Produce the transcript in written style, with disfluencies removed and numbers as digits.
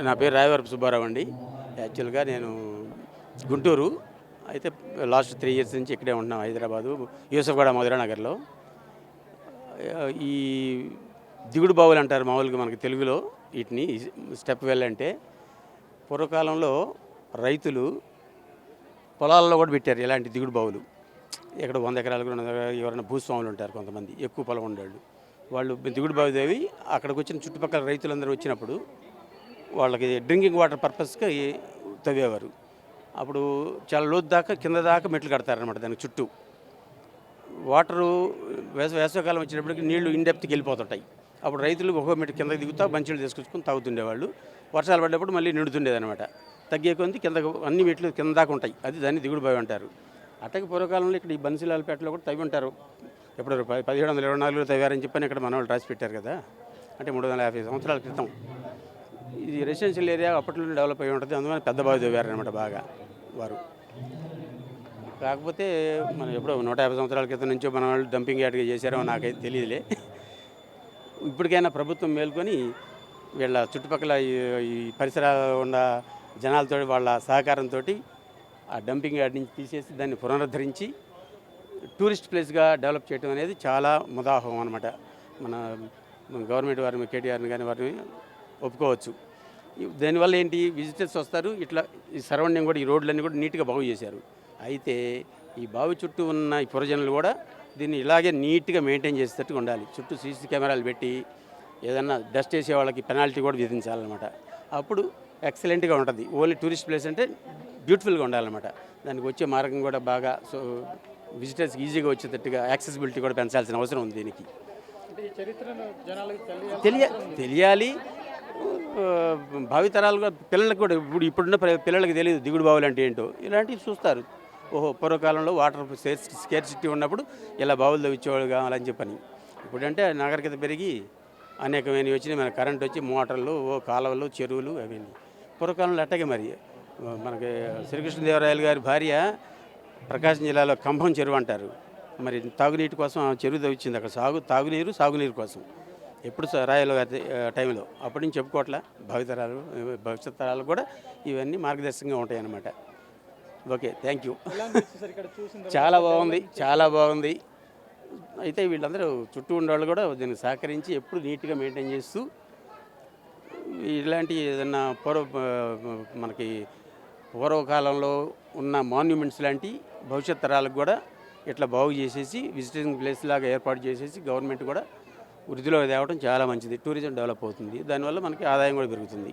నా పేరు రాయవరపు సుబ్బారావు అండి. యాక్చువల్గా నేను గుంటూరు. అయితే లాస్ట్ 3 ఇయర్స్ నుంచి ఇక్కడే ఉంటున్నాం హైదరాబాదు, యూసఫ్గూడ మధురానగర్లో. ఈ దిగుడు బావులు అంటారు మామూలుగా మనకి తెలుగులో వీటిని. స్టెప్ వెల్ అంటే పూర్వకాలంలో రైతులు పొలాల్లో కూడా పెట్టారు ఇలాంటి దిగుడు బావులు. ఇక్కడ 100 ఎకరాలకు 200 ఎకరాలు ఎవరైనా భూస్వాములు ఉంటారు కొంతమంది, ఎక్కువ పొలం ఉండేవాళ్ళు. వాళ్ళు దిగుడు బావి దేవి అక్కడికి వచ్చిన చుట్టుపక్కల రైతులందరూ వచ్చినప్పుడు వాళ్ళకి డ్రింకింగ్ వాటర్ పర్పస్కి తవ్వేవారు. అప్పుడు చాలా లోతు దాకా కింద దాకా మెట్లు కడతారనమాట దానికి చుట్టూ. వాటరు వేసవికాలం వచ్చినప్పటికి నీళ్లు ఇన్డెప్త్కి వెళ్ళిపోతుంటాయి. అప్పుడు రైతులు ఒక్కో మెట్టు కిందకి దిగుతా మంచినీళ్ళు తీసుకొచ్చుకొని తాగుతుండేవాళ్ళు. వర్షాలు పడ్డప్పుడు మళ్ళీ నిండుతుండేదనమాట. తగ్గే కొంది కింద అన్ని మెట్లు కింద దాకా ఉంటాయి. అది దాన్ని దిగుడు బావి అంటారు. అట్టకి పూర్వకాలంలో ఇక్కడ ఈ బన్సిలాల్పేటలో కూడా తవ్వి ఉంటారు. ఎప్పుడు 1724లో తవ్వారని చెప్పని ఇక్కడ మన వాళ్ళు రాసి పెట్టారు కదా. అంటే 350 సంవత్సరాల క్రితం. ఇది రెసిడెన్షియల్ ఏరియా అప్పట్లో డెవలప్ అయ్యి ఉంటుంది. అందువల్ల పెద్ద బావి తవ్వారనమాట బాగా వారు. కాకపోతే మనం ఎప్పుడో 150 సంవత్సరాల క్రితం నుంచో మన వాళ్ళు డంపింగ్ యార్డ్గా చేశారో నాకైతే తెలియదులే. ఇప్పటికైనా ప్రభుత్వం మేల్కొని వీళ్ళ చుట్టుపక్కల ఈ పరిసరాలు ఉన్న జనాలతో వాళ్ళ సహకారంతో ఆ డంపింగ్ యార్డ్ నుంచి తీసేసి దాన్ని పునరుద్ధరించి టూరిస్ట్ ప్లేస్గా డెవలప్ చేయడం అనేది చాలా ముదాహం అనమాట. మన గవర్నమెంట్ వారిని KTRని కానీ వారిని ఒప్పుకోవచ్చు. దానివల్ల ఏంటి, విజిటర్స్ వస్తారు. ఇట్లా ఈ సరౌండింగ్ కూడా ఈ రోడ్లన్నీ కూడా నీట్గా బాగు చేశారు. అయితే ఈ బావి చుట్టూ ఉన్న ఈ పురజనులు కూడా దీన్ని ఇలాగే నీట్గా మెయింటైన్ చేసేటట్టుగా ఉండాలి. చుట్టూ CC కెమెరాలు పెట్టి ఏదన్నా డస్ట్ వేసే వాళ్ళకి పెనాల్టీ కూడా విధించాలన్నమాట. అప్పుడు ఎక్సలెంట్గా ఉంటుంది. ఓన్లీ టూరిస్ట్ ప్లేస్ అంటే బ్యూటిఫుల్గా ఉండాలన్నమాట. దానికి వచ్చే మార్గం కూడా బాగా విజిటర్స్కి ఈజీగా వచ్చేటట్టుగా యాక్సెసిబిలిటీ కూడా పెంచాల్సిన అవసరం ఉంది దీనికి. తెలియాలి. భావితరాలుగా పిల్లలకు కూడా ఇప్పుడున్న పిల్లలకి తెలియదు దిగుడు బావులు అంటే ఏంటో. ఇలాంటివి చూస్తారు. ఓహో, పూర్వకాలంలో వాటర్ స్కేర్సిటీ ఉన్నప్పుడు ఇలా బావులు తవ్వించేవాళ్ళు కావాలని చెప్పని. ఇప్పుడంటే నాగరికత పెరిగి అనేకమైనవి వచ్చినాయి. మన కరెంట్ వచ్చి మోటార్లు, కాలువలు, చెరువులు అవన్నీ. పూర్వకాలంలో అట్టగే మరి. మనకి శ్రీకృష్ణదేవరాయలు గారి భార్య ప్రకాశం జిల్లాలో కంభం చెరువు అంటారు. మరి తాగునీటి కోసం ఆ చెరువు తవ్వించింది అక్కడ. సాగునీరు కోసం ఎప్పుడు రాయల టైంలో. అప్పటి నుంచి చెప్పుకోవట్లా. భవిష్యత్ తరాలు కూడా ఇవన్నీ మార్గదర్శకంగా ఉంటాయి అన్నమాట. Okay, thank you. చాలా బాగుంది. అయితే వీళ్ళందరూ చుట్టూ ఉండేవాళ్ళు కూడా దీన్ని సహకరించి ఎప్పుడు నీట్గా మెయింటైన్ చేస్తూ ఇలాంటి ఏదన్నా మనకి పూర్వకాలంలో ఉన్న మాన్యుమెంట్స్ లాంటి భవిష్యత్ తరాలకు కూడా ఇట్లా బాగు చేసేసి విజిటింగ్ ప్లేస్ లాగా ఏర్పాటు చేసేసి గవర్నమెంట్ కూడా వృద్ధిలో తేవడం చాలా మంచిది. టూరిజం డెవలప్ అవుతుంది. దానివల్ల మనకి ఆదాయం కూడా పెరుగుతుంది.